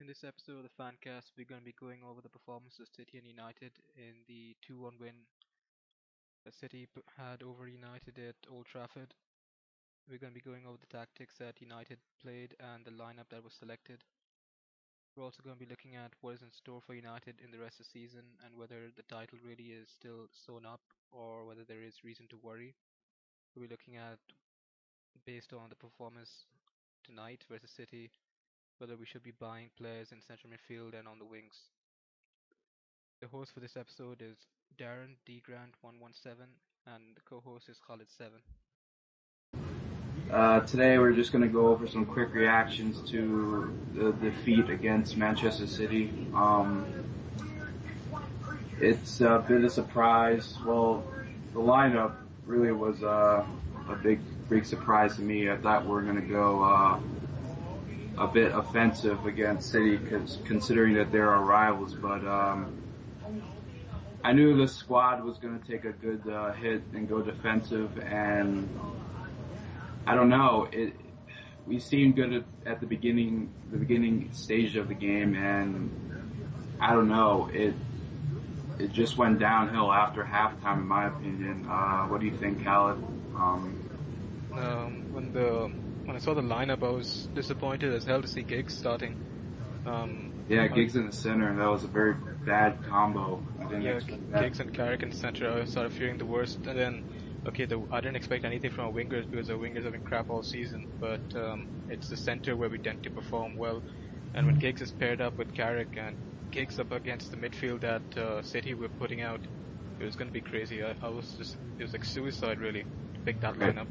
In this episode of the Fancast, we're going to be going over the performance of City and United in the 2-1 win that City had over United at Old Trafford. We're going to be going over the tactics that United played and the lineup that was selected. We're also going to be looking at what is in store for United in the rest of the season and whether the title really is still sewn up or whether there is reason to worry. We'll be looking at, based on the performance tonight versus City, whether we should be buying players in central midfield and on the wings. The host for this episode is Darren D Grant 117 and the co-host is Khalid7. Today we're just going to go over some quick reactions to the defeat against Manchester City. It's a bit of a surprise. Well, the lineup really was a big surprise to me. I thought we were going to go a bit offensive against City, considering that they're our rivals, but I knew the squad was going to take a good hit and go defensive, and I don't know. We seemed good at the beginning stage of the game, and I don't know. It just went downhill after halftime, in my opinion. What do you think, Khalid? When I saw the lineup, I was disappointed as hell to see Giggs starting. Giggs in the center. That was a very bad combo. Giggs and Carrick in the center. I started fearing the worst, and then. I didn't expect anything from our wingers because our wingers have been crap all season, but it's the center where we tend to perform well. And when Giggs is paired up with Carrick and Giggs up against the midfield that City were putting out, it was going to be crazy. It was like suicide really to pick that lineup.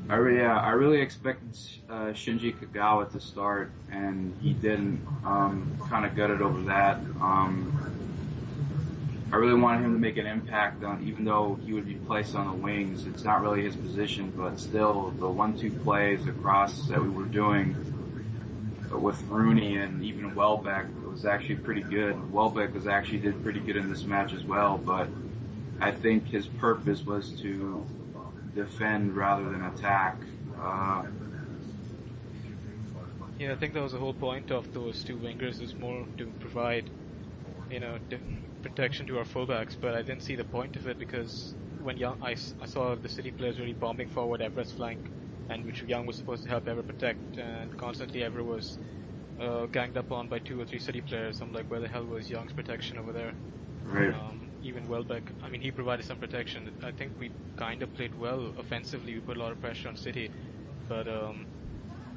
I really expected Shinji Kagawa to start, and he didn't. Kind of gutted over that. I really wanted him to make an impact even though he would be placed on the wings. It's not really his position, but still, the 1-2 plays across that we were doing with Rooney and even Welbeck was actually pretty good. Welbeck did pretty good in this match as well, but I think his purpose was to defend rather than attack. I think that was the whole point of those two wingers, is more to provide, protection to our fullbacks, but I didn't see the point of it because when I saw the City players really bombing forward Everett's flank, and which Young was supposed to help Ever protect, and constantly Ever was ganged up on by 2 or 3 City players. I'm like, where the hell was Young's protection over there? Right. Even Welbeck, he provided some protection. I think we kind of played well offensively. We put a lot of pressure on City, but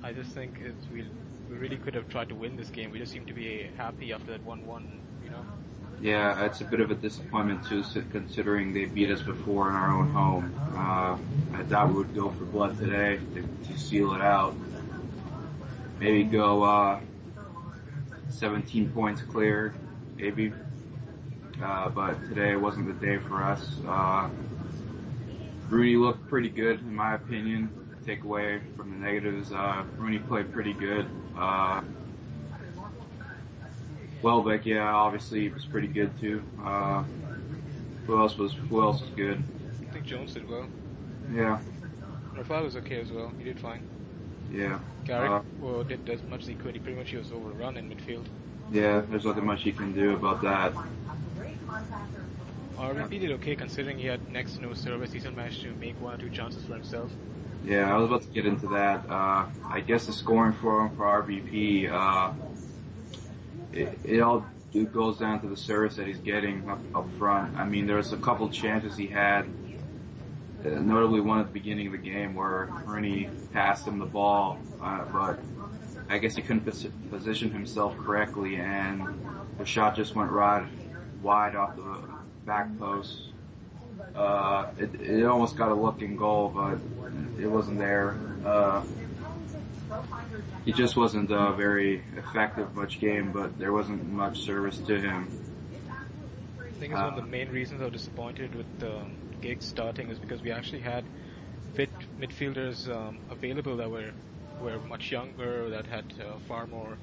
I just think we really could have tried to win this game. We just seem to be happy after that 1-1, Yeah, it's a bit of a disappointment too, considering they beat us before in our own home. I thought we would go for blood today to seal it out. Maybe go 17 points clear, maybe. But today wasn't the day for us. Rooney looked pretty good, in my opinion. Take away from the negatives, Rooney played pretty good. Welbeck, obviously was pretty good too. Who else was good? I think Jones did well. Yeah. Rafael was okay as well. He did fine. Yeah. Carrick did as much as he could. He pretty much was overrun in midfield. Yeah, there's nothing much he can do about that. RVP did okay considering he had next to no service. He still managed to make 1 or 2 chances for himself. Yeah, I was about to get into that. I guess the scoring for RVP, it all goes down to the service that he's getting up front. There's a couple chances he had, notably one at the beginning of the game where Rooney passed him the ball, but I guess he couldn't position himself correctly, and the shot just went right wide off the back post. It almost got a look in goal, but it wasn't there. He just wasn't very effective much game, but there wasn't much service to him. I think it's one of the main reasons I was disappointed with Giggs starting is because we actually had fit midfielders available that were much younger, that had far more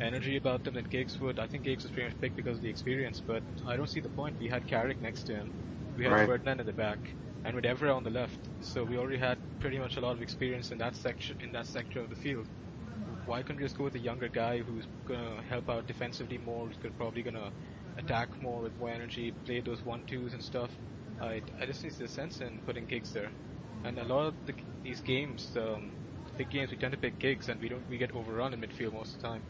energy about them than Giggs would. I think Giggs was pretty much picked because of the experience, but I don't see the point. We had Carrick next to him. We had Ferdinand in the back, and with Evra on the left. So we already had pretty much a lot of experience in that sector of the field. why couldn't we just go with a younger guy who's gonna help out defensively more, who's probably gonna attack more with more energy, play those 1-2s and stuff. I just need the sense in putting Giggs there. And a lot of these games, big games, we tend to pick Giggs, and we get overrun in midfield most of the time.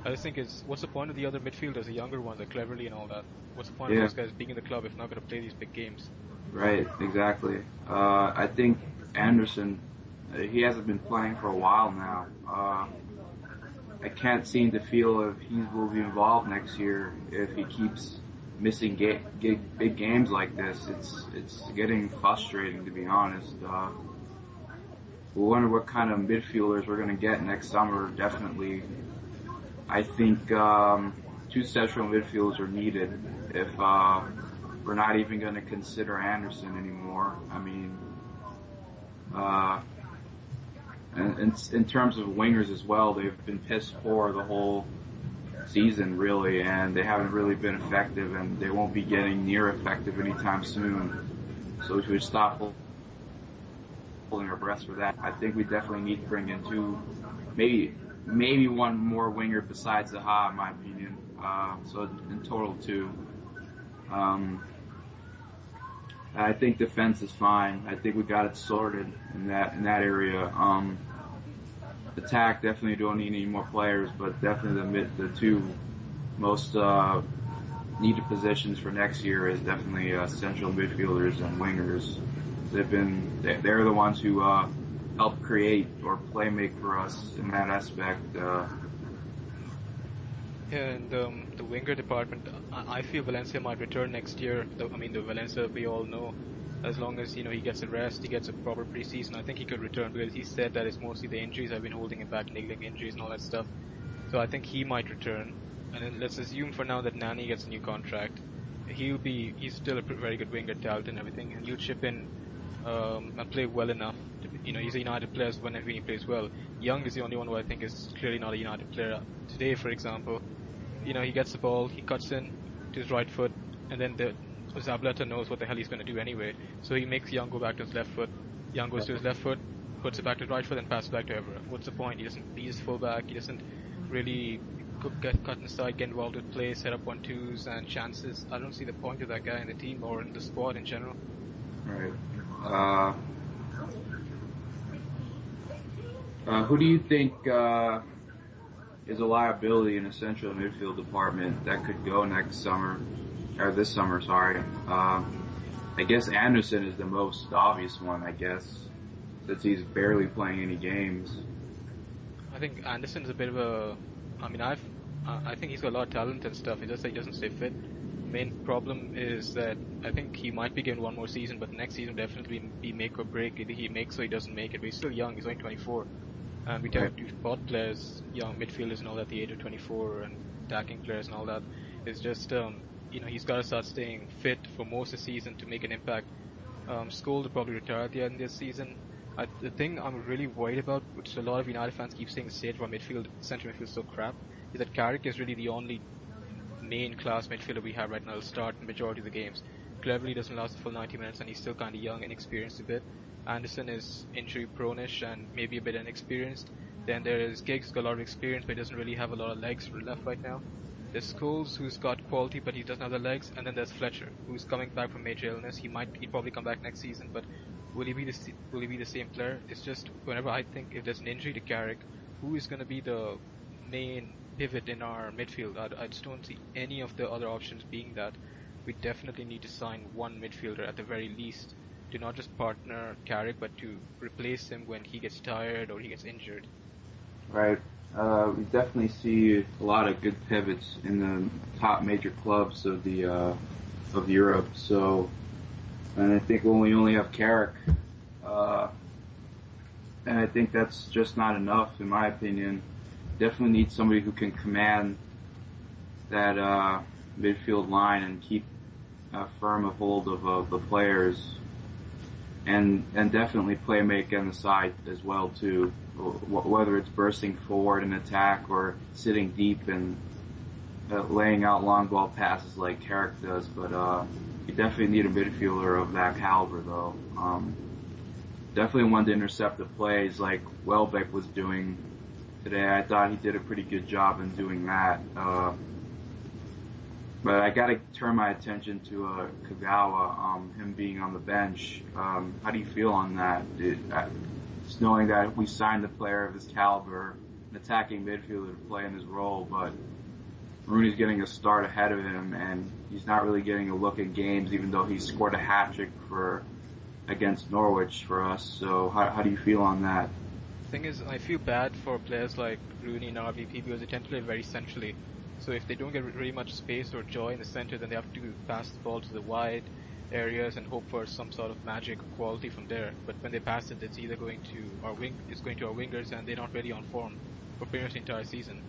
I just think what's the point of the other midfielders, the younger ones, like Cleverly and all that? What's the point of those guys being in the club if not going to play these big games? Right, exactly. I think Anderson, he hasn't been playing for a while now. I can't seem to feel if he will be involved next year if he keeps missing big games like this. It's getting frustrating, to be honest. We wonder what kind of midfielders we're going to get next summer. Definitely, I think 2 central midfielders are needed if we're not even going to consider Anderson anymore. I mean, and in terms of wingers as well, they've been piss poor the whole season, really, and they haven't really been effective, and they won't be getting near effective anytime soon. So we should stop holding our breaths for that. I think we definitely need to bring in 2, maybe 1 more winger besides Zaha, in my opinion. So in total 2. I think defense is fine. I think we got it sorted in that area. Attack, definitely don't need any more players, but definitely the 2 most needed positions for next year is definitely central midfielders and wingers. They're the ones who help create or play make for us in that aspect. And the winger department, I feel Valencia might return next year. The Valencia we all know, as long as he gets a rest, he gets a proper preseason, I think he could return, because he said that it's mostly the injuries have been holding him back, niggling injuries and all that stuff. So I think he might return. And then let's assume for now that Nani gets a new contract. He's still a very good winger, talent and everything, and he'll chip in and play well enough. He's a United player whenever he plays well. Young is the only one who I think is clearly not a United player. Today, for example, he gets the ball, he cuts in to his right foot, and then Zabaleta knows what the hell he's going to do anyway. So he makes Young go back to his left foot. Young goes to his left foot, puts it back to his right foot, and passes back to Evra. What's the point? He doesn't be his fullback. He doesn't really get cut inside, get involved with play, set up 1-2s and chances. I don't see the point of that guy in the team or in the squad in general. Right. Who do you think is a liability in the central midfield department that could go next summer, or this summer, sorry? I guess Anderson is the most obvious one, I guess, since he's barely playing any games. I think Anderson's a bit of a, I think he's got a lot of talent and stuff, it's just that he doesn't stay fit. Main problem is that I think he might be given 1 more season, but next season definitely be make or break. Either he makes or he doesn't make it, but he's still young, he's only 24. And we tend to spot players, young midfielders and all that, the age of 24, and attacking players and all that. It's just, he's got to start staying fit for most of the season to make an impact. Scholes will probably retire at the end of this season. The thing I'm really worried about, which a lot of United fans keep saying the state of our central midfield is so crap, is that Carrick is really the only main class midfielder we have right now. He'll start the majority of the games. Cleverly doesn't last the full 90 minutes, and he's still kind of young and inexperienced a bit. Anderson is injury prone-ish and maybe a bit inexperienced. Then there is Giggs, got a lot of experience, but he doesn't really have a lot of legs left right now. There's Scholes, who's got quality, but he doesn't have the legs. And then there's Fletcher, who's coming back from major illness. He'd probably come back next season, but will he be the same player? It's just whenever I think if there's an injury to Carrick, who is going to be the main pivot in our midfield? I just don't see any of the other options being that. We definitely need to sign 1 midfielder at the very least, to not just partner Carrick, but to replace him when he gets tired or he gets injured. Right. We definitely see a lot of good pivots in the top major clubs of Europe. So, and I think we only have Carrick, and I think that's just not enough, in my opinion. Definitely need somebody who can command that midfield line and keep firm a hold of the players, and definitely play make on the side as well too. Whether it's bursting forward in attack or sitting deep and laying out long ball passes like Carrick does, but you definitely need a midfielder of that caliber though. Definitely one to intercept the plays like Welbeck was doing today. I thought he did a pretty good job in doing that. But I got to turn my attention to Kagawa, him being on the bench. How do you feel on that? Just knowing that we signed a player of his caliber, an attacking midfielder to play in his role, but Rooney's getting a start ahead of him, and he's not really getting a look at games, even though he scored a hat-trick against Norwich for us. So how do you feel on that? The thing is, I feel bad for players like Rooney and RVP because they tend to play very centrally. So if they don't get really much space or joy in the center, then they have to pass the ball to the wide areas and hope for some sort of magic or quality from there. But when they pass it, it's either going to our wingers, and they're not really on form for pretty much the entire season.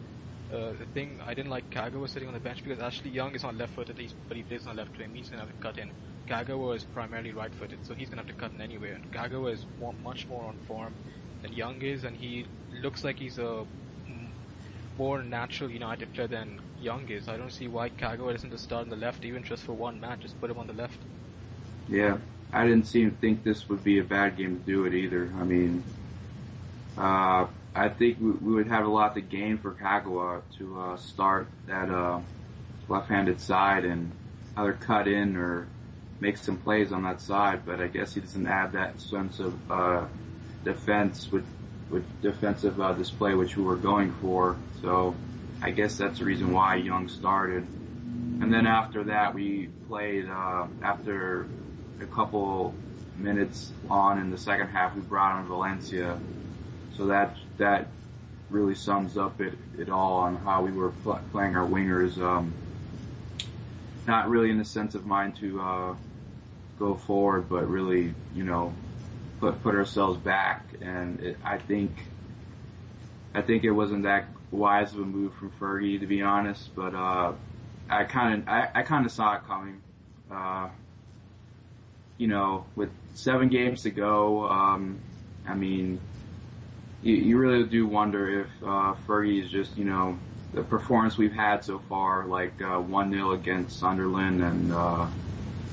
The thing I didn't like Kagawa sitting on the bench because Ashley Young is on left foot at least, but he plays on left wing. He's gonna have to cut in. Kagawa is primarily right footed, so he's gonna have to cut in anyway. And Kagawa is much more on form than Young is, and he looks like he's a more natural United player than Young is. I don't see why Kagawa doesn't just start on the left, even just for one match. Just put him on the left. Yeah, I didn't think this would be a bad game to do it either. I mean, I think we would have a lot to gain for Kagawa to start that left-handed side and either cut in or make some plays on that side. But I guess he doesn't add that sense of defense with defensive display which we were going for. So I guess that's the reason why Young started. And then after that, we played after a couple minutes on in the second half, we brought on Valencia. So that really sums up it all on how we were playing our wingers. Not really in the sense of mind to go forward, but really, put ourselves back. And I think it wasn't that wise of a move from Fergie, to be honest. But I kind of saw it coming. With 7 games to go, I mean, you really do wonder if Fergie is just, the performance we've had so far, like 1-0 against Sunderland and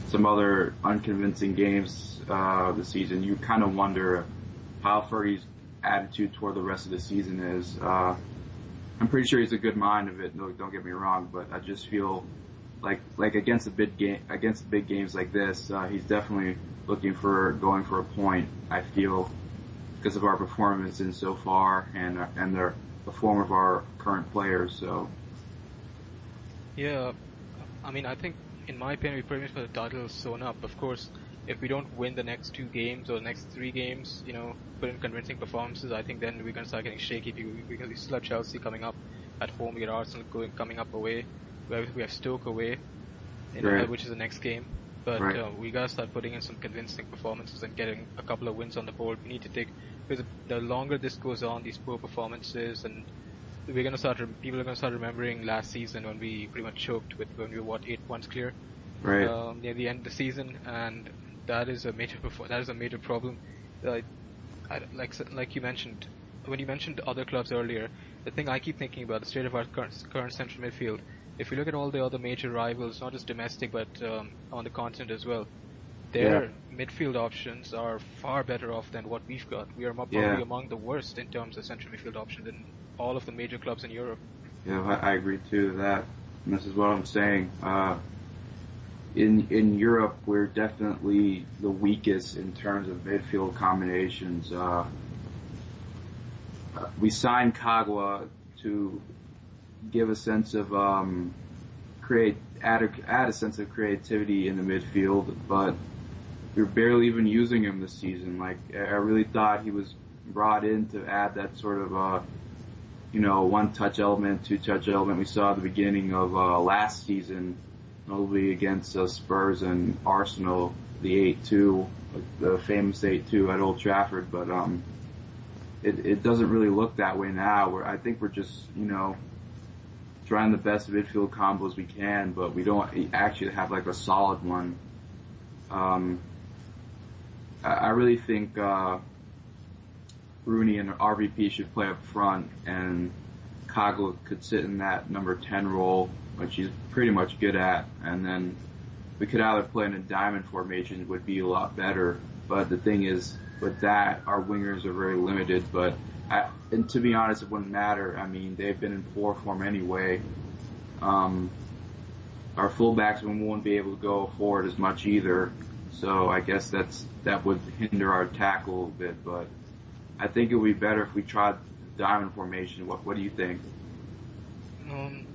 some other unconvincing games this season. You kind of wonder how Fergie's attitude toward the rest of the season is. I'm pretty sure he's a good mind of it. No, don't get me wrong, but I just feel like against the big games like this, he's definitely going for a point. I feel because of our performance in so far and the form of our current players. So yeah, I mean, I think in my opinion we pretty much got the title sewn up. Of course, if we don't win the next 2 games or the next 3 games, put in convincing performances, I think then we're gonna start getting shaky because we still have Chelsea coming up at home, we got Arsenal coming up away, we have Stoke away, right, which is the next game. But right, we gotta start putting in some convincing performances and getting a couple of wins on the board. We need to because the longer this goes on, these poor performances, and people are gonna start remembering last season when we pretty much choked when we were 8 points clear, right, near the end of the season, and that is a major problem. Like you mentioned, when you mentioned other clubs earlier, the thing I keep thinking about the state of our current central midfield. If you look at all the other major rivals, not just domestic but on the continent as well, their midfield options are far better off than what we've got. We are probably among the worst in terms of central midfield options in all of the major clubs in Europe. Yeah, I agree too to that. And this is what I'm saying. In Europe, we're definitely the weakest in terms of midfield combinations. We signed Kagawa to give a sense of add a sense of creativity in the midfield, but we're barely even using him this season. Like, I really thought he was brought in to add that sort of one-touch element, two-touch element we saw at the beginning of last season, notably against Spurs and Arsenal, the 8-2, the famous 8-2 at Old Trafford. But it doesn't really look that way now. I think we're just trying the best midfield combos we can, but we don't actually have like a solid one. I really think Rooney and RVP should play up front, and Kagawa could sit in that number 10 role, which he's pretty much good at, and then we could either play in a diamond formation, would be a lot better. But the thing is, with that, our wingers are very limited, but and to be honest, it wouldn't matter. I mean, they've been in poor form anyway. Um, our fullbacks won't be able to go forward as much either. So I guess that would hinder our attack a little bit. But I think it would be better if we tried diamond formation. What do you think? Um,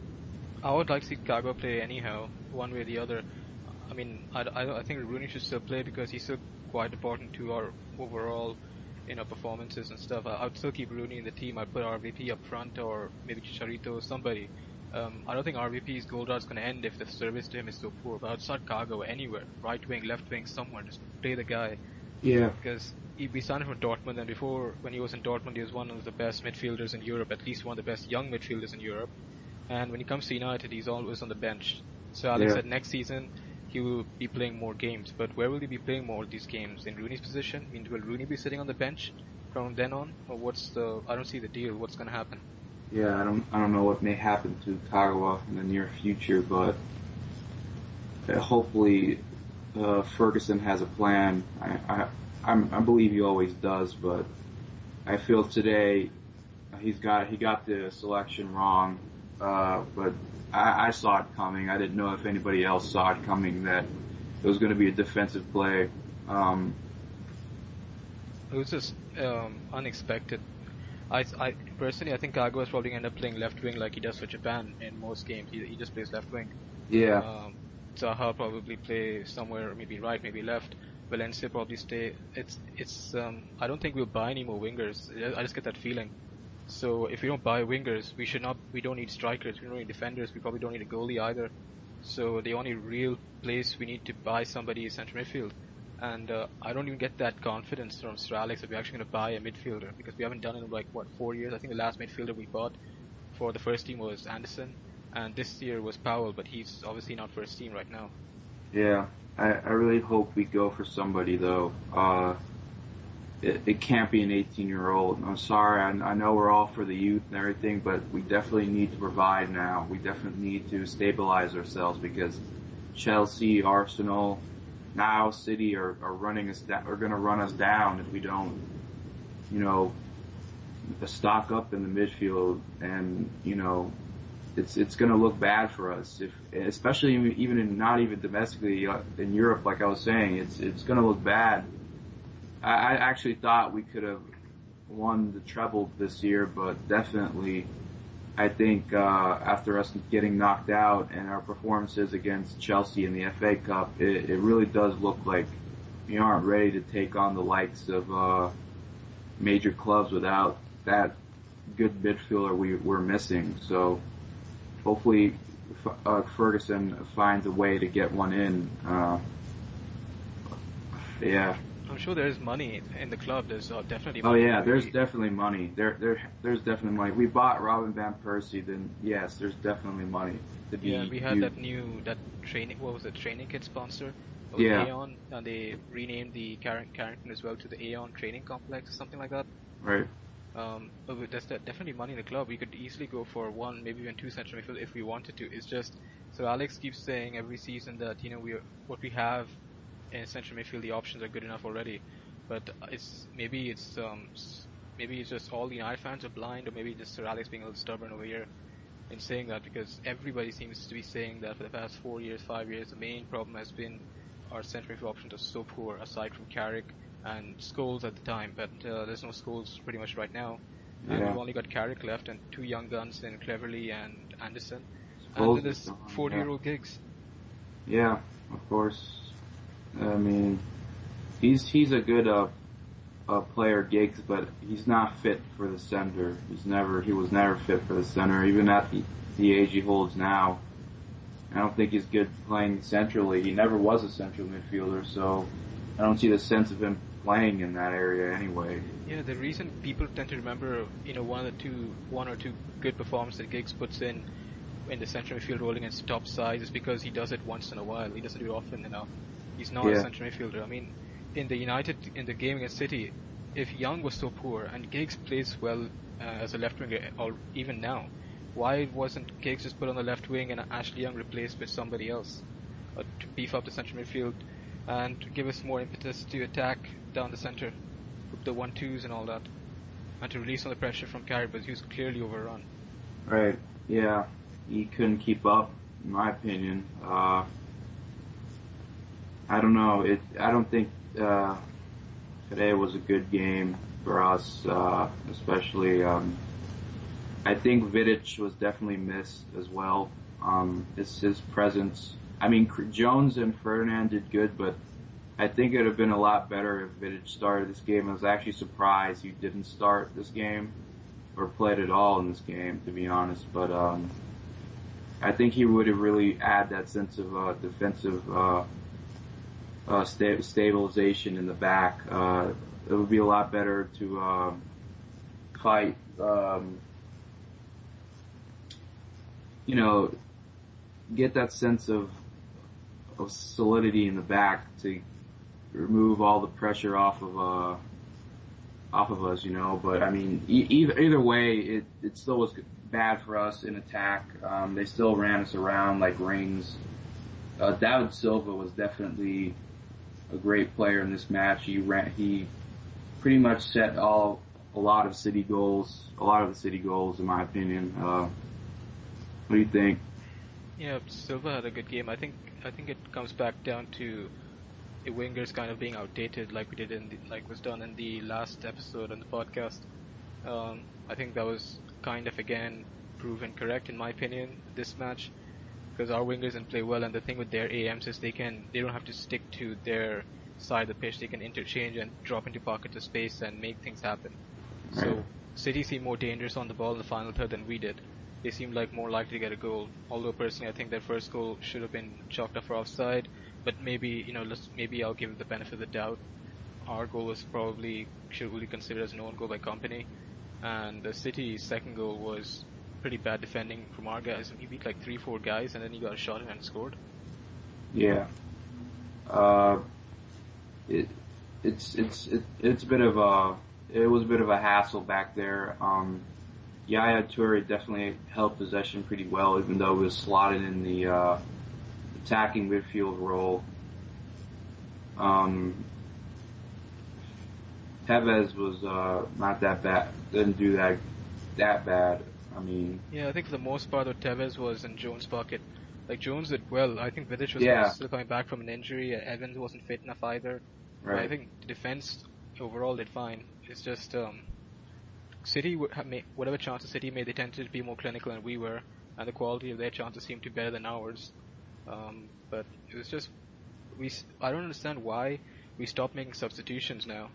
I would like to see Chicago play anyhow, one way or the other. I mean, I think Rooney should still play because he's still quite important to our overall, performances and stuff. I would still keep Rooney in the team. I'd put RVP up front or maybe Chicharito, somebody. I don't think RVP's goal drought is going to end if the service to him is so poor. But I'd start Chicago anywhere, right wing, left wing, somewhere. Just play the guy. Yeah. Because we signed him from Dortmund, and before, when he was in Dortmund, he was one of the best midfielders in Europe, at least one of the best young midfielders in Europe. And when he comes to United, he's always on the bench. So Alex said next season he will be playing more games. But where will he be playing more of these games? In Rooney's position? I mean, will Rooney be sitting on the bench from then on? Or I don't see the deal. What's going to happen? Yeah, I don't know what may happen to Kagawa in the near future, but hopefully Ferguson has a plan. I believe he always does, but I feel today he got the selection wrong. But I saw it coming. I didn't know if anybody else saw it coming that it was going to be a defensive play. It was just unexpected. I personally, I think Kago is probably going to end up playing left wing like he does for Japan in most games. He just plays left wing. Yeah. Zaha probably play somewhere, maybe right, maybe left. Valencia probably stay. I don't think we'll buy any more wingers. I just get that feeling. So if we don't buy wingers, we don't need strikers, we don't need defenders, we probably don't need a goalie either. So the only real place we need to buy somebody is central midfield. And I don't even get that confidence from Sir Alex that we're actually going to buy a midfielder, because we haven't done it in 4 years. I think the last midfielder we bought for the first team was Anderson, and this year was Powell, but he's obviously not first team right now. Yeah, I really hope we go for somebody though. It can't be an 18-year-old. I'm sorry, I know we're all for the youth and everything, but we definitely need to provide now. We definitely need to stabilize ourselves, because Chelsea, Arsenal, now City are running us down, are going to run us down if we don't, stock up in the midfield, and it's going to look bad for us, especially even in, not even domestically in Europe. Like I was saying, it's going to look bad. I actually thought we could have won the treble this year, but definitely I think after us getting knocked out and our performances against Chelsea in the FA Cup, it really does look like we aren't ready to take on the likes of major clubs without that good midfielder we're missing. So hopefully Ferguson finds a way to get one in. Yeah. I'm sure there's money in the club. There's definitely money. Oh yeah, there's really. Definitely money. There's definitely money. We bought Robin van Persie, then yes, there's definitely money to be. Yeah, we had that training. What was it? Training kit sponsor. Yeah. Aeon, and they renamed the Carrington as well to the Aeon Training Complex or something like that. Right. But there's definitely money in the club. We could easily go for one, maybe even two central midfield if we wanted to. It's just so Alex keeps saying every season that what we have in central midfield, the options are good enough already, but maybe it's just all the United fans are blind, or maybe just Sir Alex being a little stubborn over here in saying that, because everybody seems to be saying that for the past 4 years, 5 years, the main problem has been our central midfield options are so poor, aside from Carrick and Scholes at the time, but there's no Scholes pretty much right now, and we've only got Carrick left and two young guns in Cleverley and Anderson, and then there's 40-year-old Giggs. Yeah, of course. I mean, he's a good player, Giggs, but he's not fit for the center. He was never fit for the center, even at the age he holds now. I don't think he's good playing centrally. He never was a central midfielder, so I don't see the sense of him playing in that area anyway. Yeah, the reason people tend to remember, one or two good performances that Giggs puts in the central midfield role against top sides is because he does it once in a while. He doesn't do it often enough. He's not a central midfielder. I mean, in the game against City, if Young was so poor and Giggs plays well as a left winger, or even now, why wasn't Giggs just put on the left wing and Ashley Young replaced with somebody else to beef up the central midfield and give us more impetus to attack down the center with the 1-2s and all that? and to release some of the pressure from Carey, but he was clearly overrun. Right. Yeah. He couldn't keep up, in my opinion. I don't know. I don't think today was a good game for us, especially. I think Vidic was definitely missed as well. His presence. I mean, Jones and Ferdinand did good, but I think it would have been a lot better if Vidic started this game. I was actually surprised he didn't start this game or played at all in this game, to be honest. But I think he would have really add that sense of defensive stabilization in the back. It would be a lot better to fight. Get that sense of solidity in the back to remove all the pressure off of us, But I mean, either way, it still was bad for us in attack. They still ran us around like rings. David Silva was definitely a great player in this match. He pretty much set a lot of the City goals, in my opinion. What do you think? Yeah, Silva had a good game. I think it comes back down to the wingers kind of being outdated, like we did like was done in the last episode on the podcast. I think that was kind of again proven correct in my opinion this match, because our wingers didn't play well, and the thing with their AMs is they don't have to stick to their side of the pitch. They can interchange and drop into pockets of space and make things happen. Right. So City seemed more dangerous on the ball in the final third than we did. They seemed like more likely to get a goal. Although personally, I think their first goal should have been chalked up for offside. But maybe maybe I'll give it the benefit of the doubt. Our goal was probably should really considered as an own goal by Company, and the City's second goal was pretty bad defending from our guys. He beat like 3-4 guys, and then he got a shot in and scored. Yeah. It's a bit of a hassle back there. Yaya Toure definitely held possession pretty well, even though he was slotted in the attacking midfield role. Tevez was not that bad. Didn't do that bad. I mean, yeah, I think for the most part, Tevez was in Jones' pocket. Like Jones did well. I think Vidic was still coming back from an injury. Evans wasn't fit enough either. right. But I think the defense overall did fine. It's just City whatever chances City made, they tended to be more clinical than we were, and the quality of their chances seemed to be better than ours. But it was just I don't understand why we stopped making substitutions now.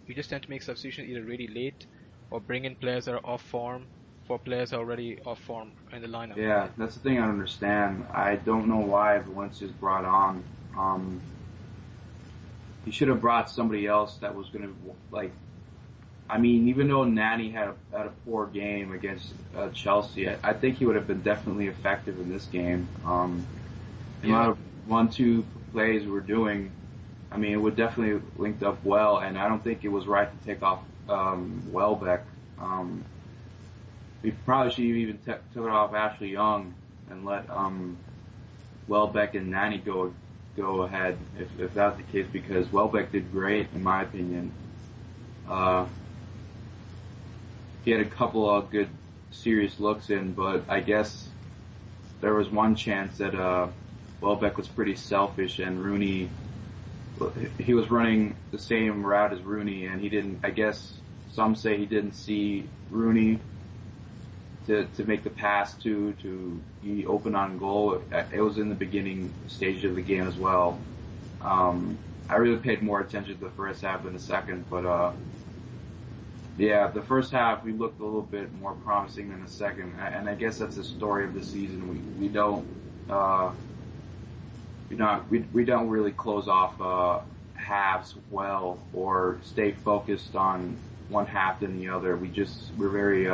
We just tend to make substitutions either really late or bring in players that are off form for players already off form in the lineup. Yeah, that's the thing I don't understand. I don't know why Valencia's brought on. He should have brought somebody else that was going to, even though Nani had a poor game against Chelsea, I think he would have been definitely effective in this game. The amount of 1-2 plays we were doing, it would definitely linked up well, and I don't think it was right to take off Welbeck. We probably should have even took it off Ashley Young and let Welbeck and Nani go ahead if that's the case, because Welbeck did great in my opinion. He had a couple of good serious looks in, but I guess there was one chance that Welbeck was pretty selfish and Rooney, he was running the same route as Rooney, and he didn't, I guess some say he didn't see Rooney to make the pass to be open on goal. It was in the beginning stage of the game as well. I really paid more attention to the first half than the second, but the first half we looked a little bit more promising than the second, and I guess that's the story of the season. We don't really close off halves well or stay focused on one half than the other. We're very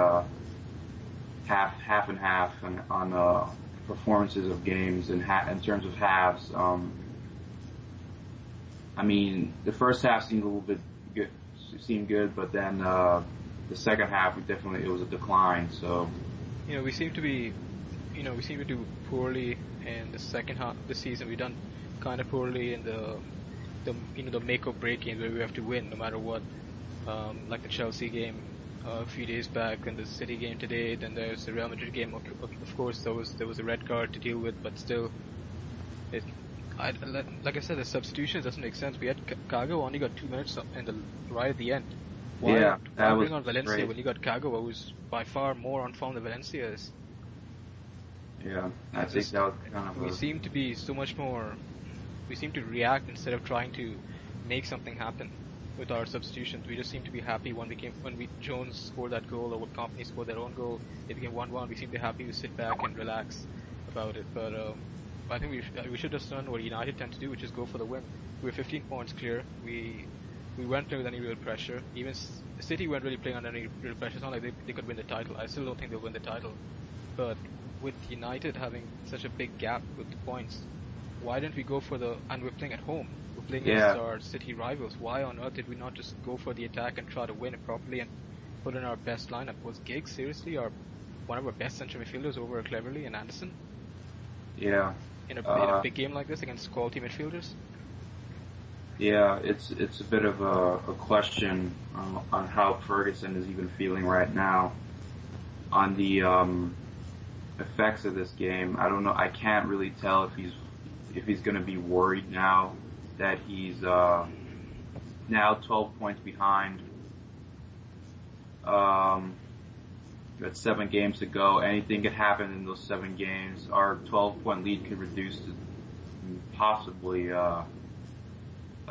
half and half on performances of games and in terms of halves. The first half seemed a little bit good, but then the second half it was a decline. So we seem to do poorly in the second half of the season. We've done kind of poorly in the make or break games where we have to win no matter what, like the Chelsea game. a few days back in the City game today. Then there's the Real Madrid game. Of course, there was a red card to deal with, but still, it. Like I said, the substitutions doesn't make sense. We had Kago only got 2 minutes in the right at the end. Yeah, that why was bring on Valencia great. when you got Kago, who's by far more on form than Valencia is? Yeah, I It's think just, that was kind of we seem to be so much more. We seem to react instead of trying to make something happen with our substitutions. We just seem to be happy when Jones scored that goal or when Company scored their own goal. It became 1-1. We seem to be happy to sit back and relax about it. But I think we should have done what United tend to do, which is go for the win. We were 15 points clear. We weren't playing with any real pressure. Even City weren't really playing under any real pressure. It's not like they could win the title. I still don't think they'll win the title. But with United having such a big gap with the points, why didn't we go for the... And we're playing at home. We're playing against our City rivals. Why on earth did we not just go for the attack and try to win it properly and put in our best lineup? Was Giggs seriously one of our best central midfielders over Cleverley and Anderson? Yeah. In a big game like this against quality midfielders? Yeah, it's a bit of a question on how Ferguson is even feeling right now on the effects of this game. I don't know. I can't really tell if he's going to be worried now that he's now 12 points behind. Got 7 games to go. Anything could happen in those 7 games. Our 12-point lead could reduce to possibly a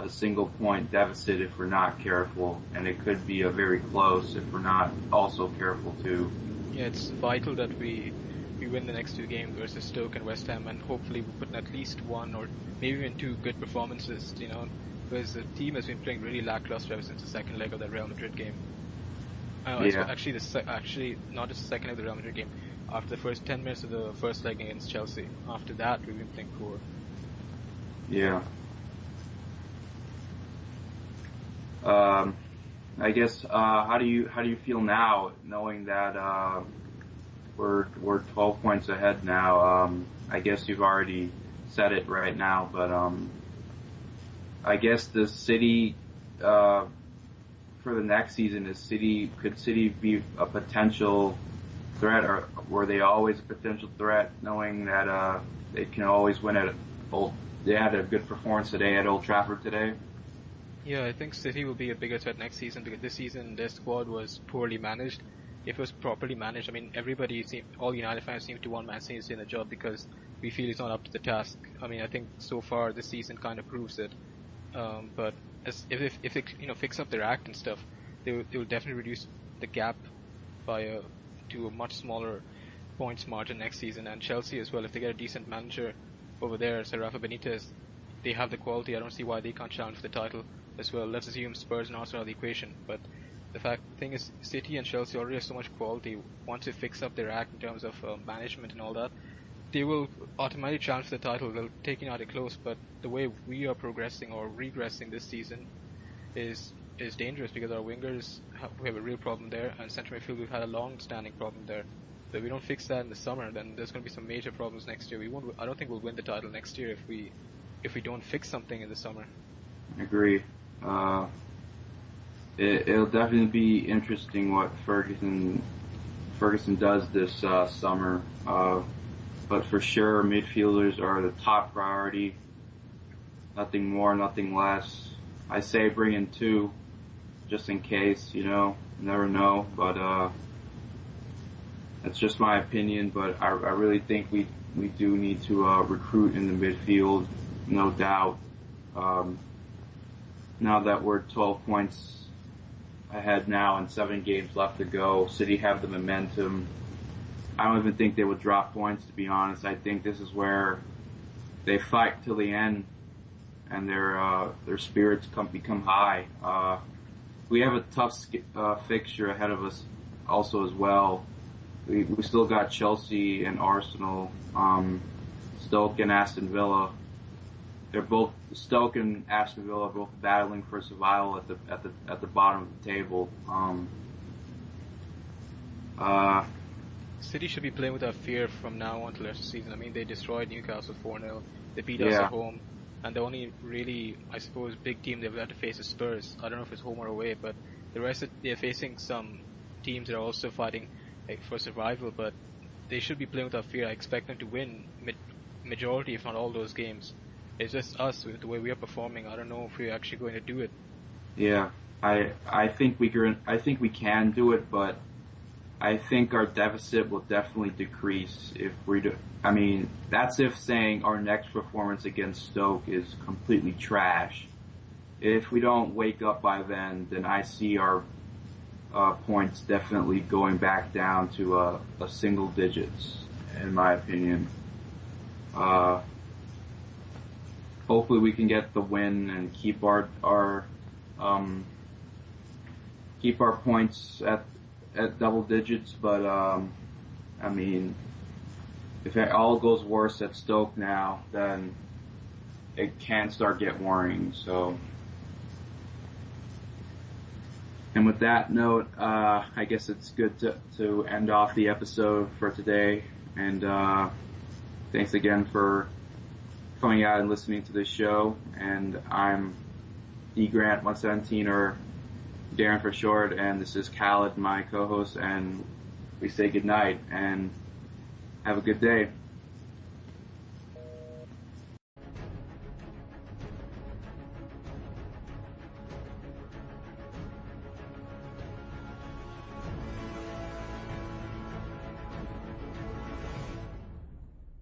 single point deficit if we're not careful, and it could be a very close if we're not also careful too. Yeah, it's vital that we win the next 2 games versus Stoke and West Ham, and hopefully we put in at least 1 or maybe even 2 good performances, because the team has been playing really lackluster ever since the second leg of that Real Madrid game. Actually, not just the second leg of the Real Madrid game. After the first 10 minutes of the first leg against Chelsea, after that we've been playing poor. Yeah. I guess how do you feel now, knowing that we're 12 points ahead now? I guess you've already said it right now, but I guess the City for the next season could City be a potential threat, or were they always a potential threat, knowing that they can always win at they had a good performance today at Old Trafford today? Yeah, I think City will be a bigger threat next season because this season their squad was poorly managed. If it was properly managed, I mean, all United fans seem to want Man City to stay in the job because we feel he's not up to the task. I mean, I think so far this season kind of proves it. But if they fix up their act and stuff, they will definitely reduce the gap to a much smaller points margin next season. And Chelsea as well, if they get a decent manager over there, Sir Rafa Benitez, they have the quality. I don't see why they can't challenge for the title as well. Let's assume Spurs and Arsenal are the equation, but the thing is, City and Chelsea already have so much quality. Once they fix up their act in terms of management and all that, they will automatically challenge for the title. They'll take United close, but the way we are progressing or regressing this season is dangerous because our wingers we have a real problem there, and central midfield we've had a long-standing problem there. So if we don't fix that in the summer, then there's going to be some major problems next year. I don't think we'll win the title next year if we don't fix something in the summer. I agree. It'll definitely be interesting what Ferguson does this summer. But for sure, midfielders are the top priority. Nothing more, nothing less. I say bring in 2, just in case. Never know. But that's just my opinion. But I really think we do need to recruit in the midfield, no doubt. Now that we're 12 points ahead now and 7 games left to go, City have the momentum. I don't even think they would drop points, to be honest. I think this is where they fight till the end and their spirits become high. We have a tough fixture ahead of us also as well. We still got Chelsea and Arsenal, Stoke and Aston Villa. They're both Stoke and Aston Villa are both battling for survival at the bottom of the table. City should be playing without fear from now on till the rest of the season. I mean, they destroyed Newcastle 4-0. They beat us at home, and the only really, I suppose, big team they've had to face is Spurs. I don't know if it's home or away, but the rest they're facing some teams that are also fighting for survival, but they should be playing without fear. I expect them to win majority, if not all, those games. It's just us with the way we are performing. I don't know if we're actually going to do it. Yeah, I think we can do it, but I think our deficit will definitely decrease if we do. I mean, that's if saying our next performance against Stoke is completely trash. If we don't wake up by then I see our points definitely going back down to a single digits, in my opinion. Hopefully we can get the win and keep our points at double digits, but I mean, if it all goes worse at Stoke now, then it can start getting worrying. So, and with that note, I guess it's good to end off the episode for today. And thanks again for coming out and listening to this show. And I'm DGrant117, or Darren for short, and this is Khaled, my co-host, and we say goodnight and have a good day.